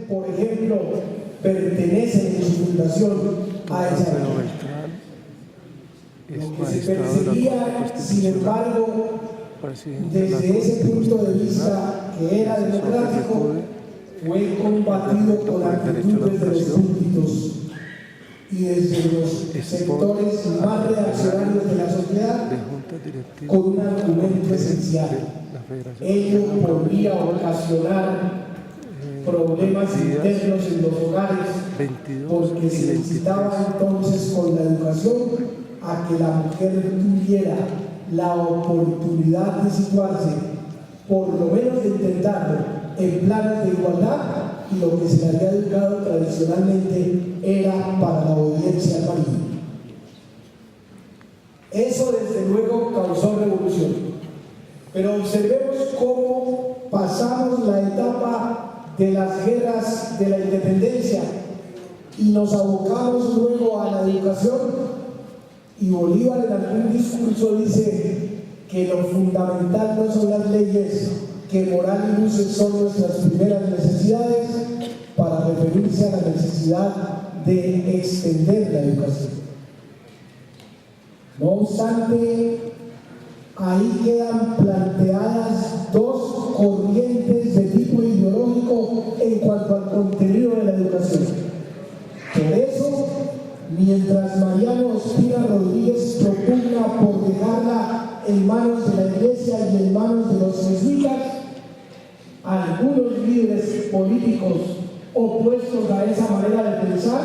Por ejemplo, pertenecen en su fundación a esa región. Lo que se perseguía, sin embargo, desde ese punto de vista que era democrático, fue combatido con actitudes de los súbditos y desde los sectores más reaccionarios de la sociedad con un argumento esencial. Ello podría ocasionar problemas internos en los hogares porque se necesitaba entonces con la educación a que la mujer tuviera la oportunidad de situarse, por lo menos de intentarlo, en planes de igualdad, y lo que se le había educado tradicionalmente era para la obediencia al marido. Eso desde luego causó revolución, pero observemos cómo pasamos la etapa de las guerras de la independencia y nos abocamos luego a la educación. Y Bolívar en algún discurso dice que lo fundamental no son las leyes, que moral y luces son nuestras primeras necesidades, para referirse a la necesidad de extender la educación. No obstante, ahí quedan planteadas dos corrientes de tipo ideológico en cuanto al contenido de la educación. Por eso, mientras Mariano Ospina Rodríguez propugna por dejarla en manos de la Iglesia y en manos de los jesuitas, algunos líderes políticos opuestos a esa manera de pensar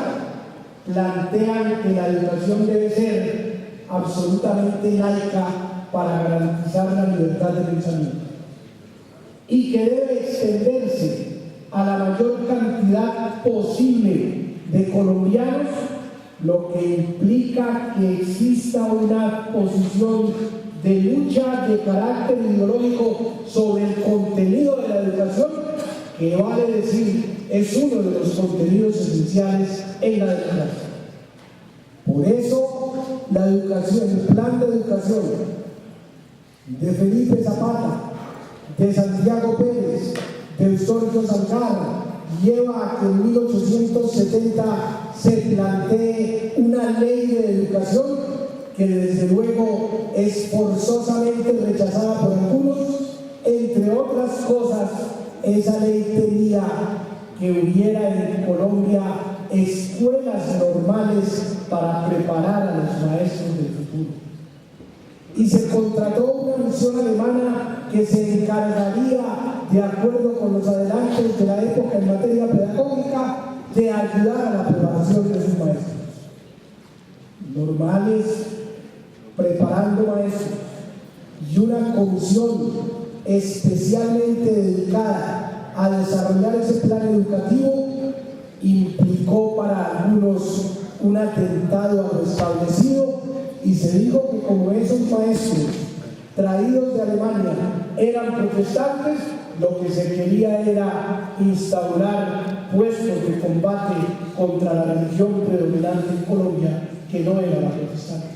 plantean que la educación debe ser absolutamente laica para garantizar la libertad de pensamiento y que debe extenderse a la mayor cantidad posible de colombianos, lo que implica que exista una posición de lucha de carácter ideológico sobre el contenido de la educación, que vale decir es uno de los contenidos esenciales en la democracia. Por eso la educación, el plan de educación de Felipe Zapata, de Santiago Pérez, de Sergio Salgado, lleva a que en 1870 se plantee una ley de educación que desde luego es forzosamente rechazada por algunos. Entre otras cosas, esa ley tenía que hubiera en Colombia escuelas normales para preparar a los maestros del futuro. Y se contrató una misión alemana que se encargaría, de acuerdo con los adelantos de la época en materia pedagógica, de ayudar a la preparación de sus maestros normales, preparando maestros, y una comisión especialmente dedicada a desarrollar ese plan educativo implicó para algunos un atentado a lo establecido, y se dijo que como esos maestros traídos de Alemania eran protestantes, lo que se quería era instaurar puestos de combate contra la religión predominante en Colombia, que no era la protestante.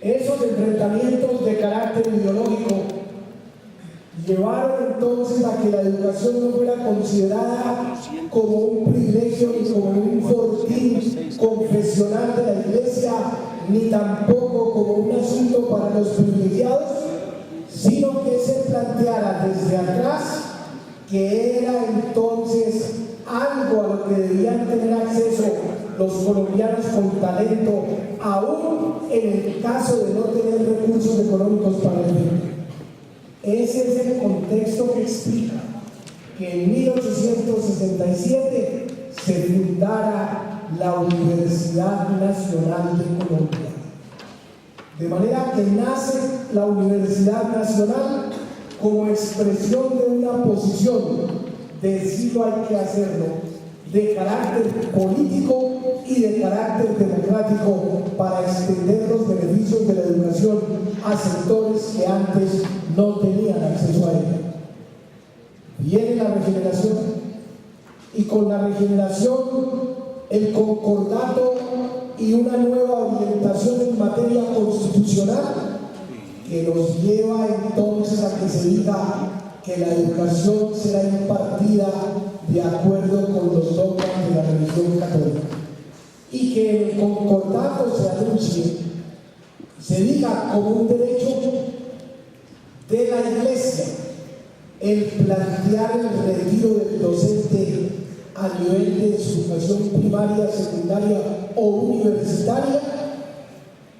Esos enfrentamientos de carácter ideológico llevaron entonces a que la educación no fuera considerada como un privilegio ni como un fortín confesional de la Iglesia, ni tampoco como un asunto para los privilegiados, sino que se planteara desde atrás que era entonces algo a lo que debían tener acceso los colombianos con talento, aún en el caso de no tener recursos económicos para el. Ese es el contexto que explica que en 1867 se fundara la Universidad Nacional de Colombia. De manera que nace la Universidad Nacional como expresión de una posición de sí hay que hacerlo, de carácter político y de carácter democrático, para extender los beneficios de la educación a sectores que antes no tenían acceso a ella. Viene la regeneración, y con la regeneración el concordato y una nueva orientación en materia constitucional que nos lleva entonces a que se diga que la educación será impartida de acuerdo con los dogmas de la religión católica y que en el concordato se anuncie, se diga como un derecho de la Iglesia el plantear el retiro del docente a nivel de su educación primaria, secundaria o universitaria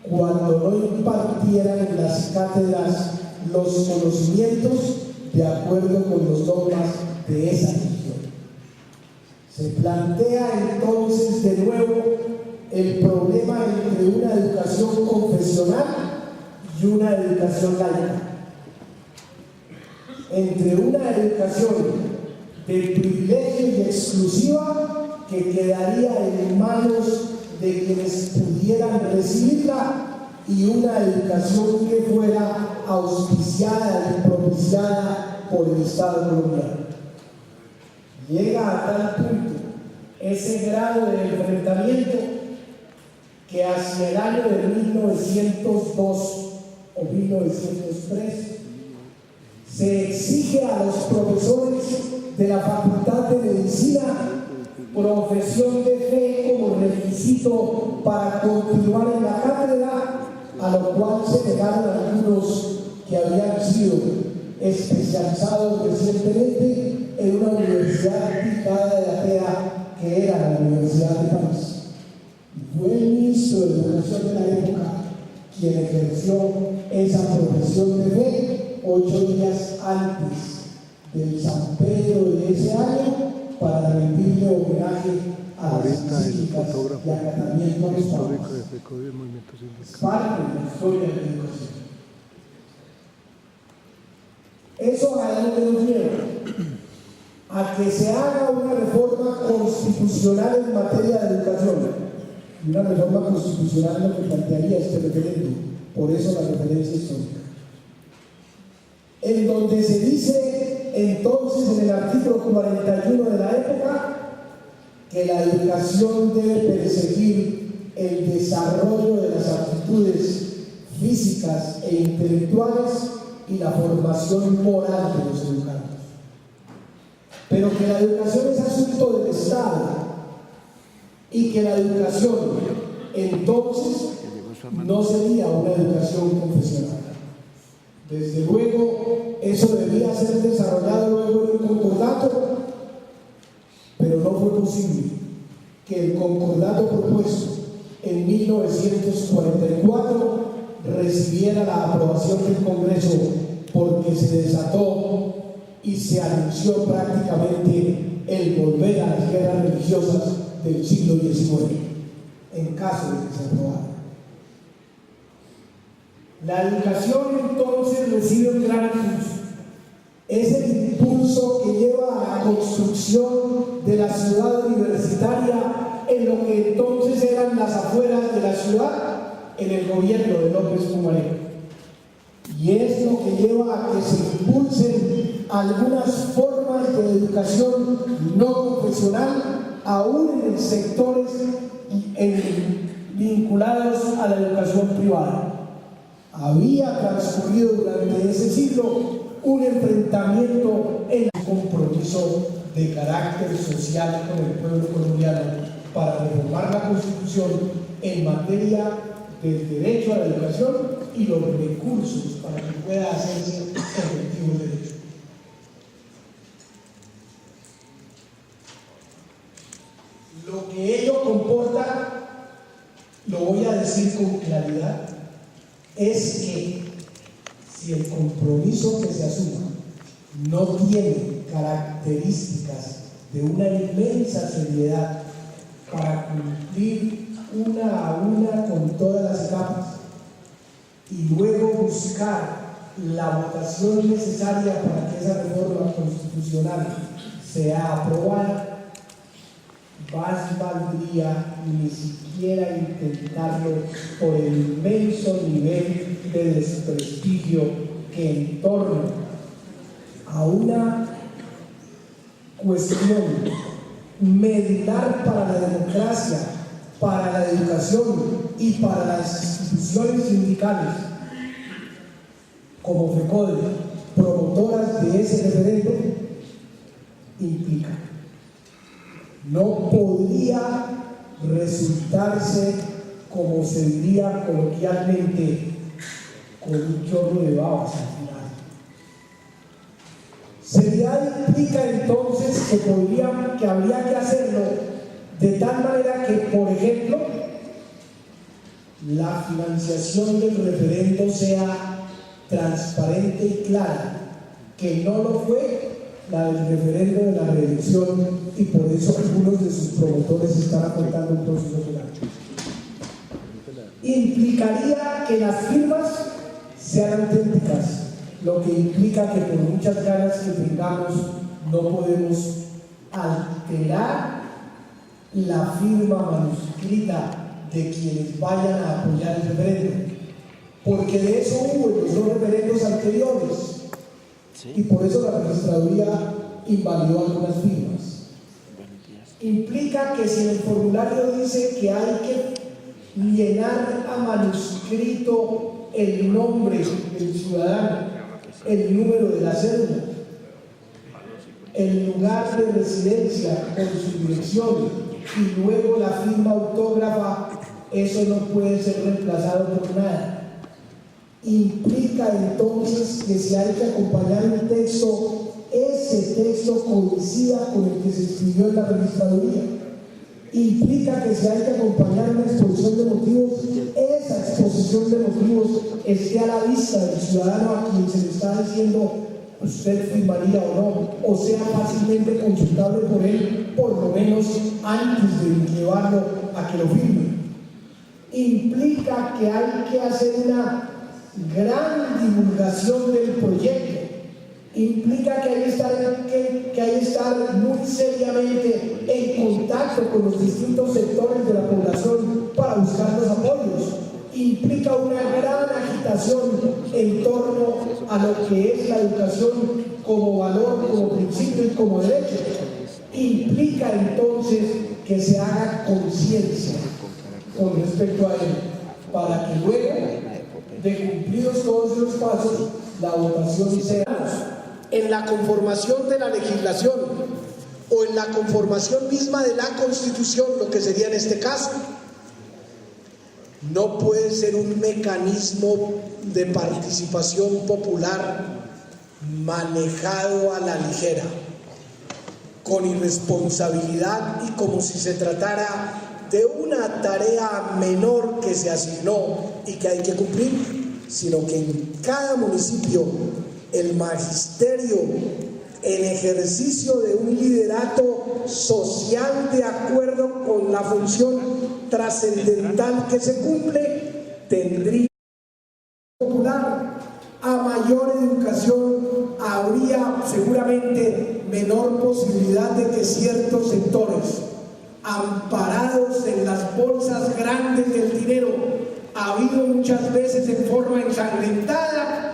cuando no impartieran en las cátedras los conocimientos de acuerdo con los dogmas de esa religión. Se plantea entonces de nuevo el problema entre una educación confesional y una educación laica, entre una educación de privilegio y exclusiva que quedaría en manos de quienes pudieran recibirla y una educación que fuera auspiciada y propiciada por el Estado colombiano. Llega a tal punto ese grado de enfrentamiento que hacia el año de 1902 o 1903 se exige a los profesores de la Facultad de Medicina profesión de fe como requisito para continuar en la cátedra, a lo cual se negaron algunos que habían sido especializados recientemente en una universidad ubicada de Atea, que era la Universidad de París. Fue el ministro de Educación de la época quien ejerció esa profesión de fe 8 días antes del San Pedro de ese año para rendirle homenaje a las encíclicas y acatamiento a los papas. Es parte de la historia de la educación. Eso a dónde nos lleva, a que se haga una reforma constitucional en materia de educación. Y una reforma constitucional es lo que plantearía este referéndum, por eso la referencia histórica. En donde se dice entonces en el artículo 41 de la época que la educación debe perseguir el desarrollo de las aptitudes físicas e intelectuales y la formación moral de los educandos. Pero que la educación es asunto del Estado y que la educación entonces no sería una educación confesional. Desde luego, eso debía ser desarrollado luego en un concordato, pero no fue posible que el concordato propuesto en 1944 recibiera la aprobación del Congreso, porque se desató y se anunció prácticamente el volver a las guerras religiosas del siglo XIX, en caso de que se aprobara. La educación entonces recibe un gran impulso. Es el impulso que lleva a la construcción de la ciudad universitaria en lo que entonces eran las afueras de la ciudad en el gobierno de López Pumarejo. Y es lo que lleva a que se impulsen algunas formas de educación no confesional, aún en sectores vinculados a la educación privada. Había transcurrido durante ese siglo un enfrentamiento en el compromiso de carácter social con el pueblo colombiano para reformar la Constitución en materia del derecho a la educación y los recursos para que pueda hacerse efectivo el derecho. Lo que ello comporta, lo voy a decir con claridad, es que si el compromiso que se asuma no tiene características de una inmensa seriedad para cumplir una a una con todas las etapas y luego buscar la votación necesaria para que esa reforma constitucional sea aprobada, más valdría ni siquiera intentarlo por el inmenso nivel de desprestigio que en torno a una cuestión medular para la democracia, para la educación y para las instituciones sindicales como FECODE promotoras de ese referendo, implica. No podría resultarse, como se diría coloquialmente, con un chorro de babas al final. Seriedad implica entonces que habría que hacerlo de tal manera que, por ejemplo, la financiación del referendo sea transparente y clara, que no lo fue la del referendo de la reelección, y por eso algunos de sus promotores están aportando un proceso penal. Implicaría que las firmas sean auténticas, lo que implica que por muchas ganas que tengamos no podemos alterar la firma manuscrita de quienes vayan a apoyar el referendo, porque de eso hubo en los dos referendos anteriores, ¿sí? Y por eso la registraduría invalidó algunas firmas. Implica que si en el formulario dice que hay que llenar a manuscrito el nombre del ciudadano, el número de la cédula, el lugar de residencia con su dirección y luego la firma autógrafa, eso no puede ser reemplazado por nada. Implica entonces que si hay que acompañar un texto, ese texto coincida con el que se escribió en la registraduría. Implica que si hay que acompañar una exposición de motivos, esa exposición de motivos esté a la vista del ciudadano a quien se le está diciendo usted firmaría o no, o sea fácilmente consultable por él, por lo menos antes de llevarlo a que lo firme. Implica que hay que hacer una gran divulgación del proyecto. Implica que hay que estar muy seriamente en contacto con los distintos sectores de la población para buscar los apoyos. Implica una gran agitación en torno a lo que es la educación como valor, como principio y como derecho. Implica entonces que se haga conciencia con respecto a él, para que luego de cumplidos todos los pasos, la votación sea en la conformación de la legislación o en la conformación misma de la Constitución, lo que sería en este caso. No puede ser un mecanismo de participación popular manejado a la ligera, con irresponsabilidad y como si se tratara de una tarea menor que se asignó y que hay que cumplir, sino que en cada municipio el magisterio, en ejercicio de un liderato social de acuerdo con la función trascendental que se cumple, tendría popular. A mayor educación habría seguramente menor posibilidad de que ciertos sectores, amparados en las bolsas grandes del dinero, habido muchas veces en forma ensangrentada,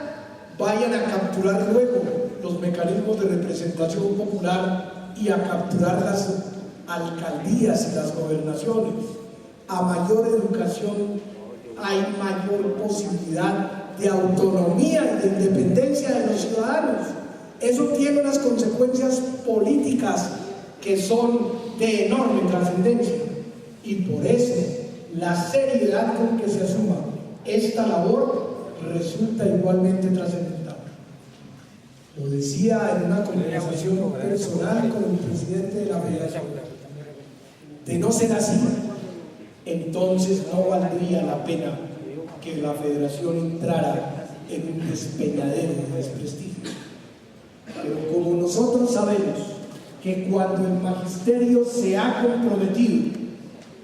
vayan a capturar luego los mecanismos de representación popular y a capturar las alcaldías y las gobernaciones. A mayor educación hay mayor posibilidad de autonomía y de independencia de los ciudadanos. Eso tiene unas consecuencias políticas que son de enorme trascendencia, y por eso la seriedad con que se asuma esta labor resulta igualmente trascendental. Lo decía en una conversación personal con el presidente de la Federación. De no ser así, entonces no valdría la pena que la Federación entrara en un despeñadero de desprestigio. Pero como nosotros sabemos que cuando el magisterio se ha comprometido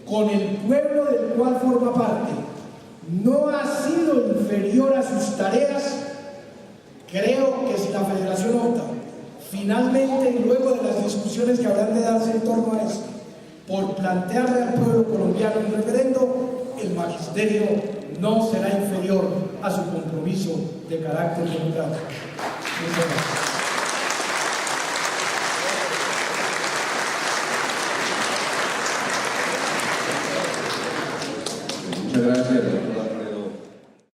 con el pueblo del cual forma parte, no ha sido inferior a sus tareas, creo que si la Federación opta finalmente, y luego de las discusiones que habrán de darse en torno a eso, por plantearle al pueblo colombiano un referendo, el magisterio no será inferior a su compromiso de carácter democrático. Muchas gracias.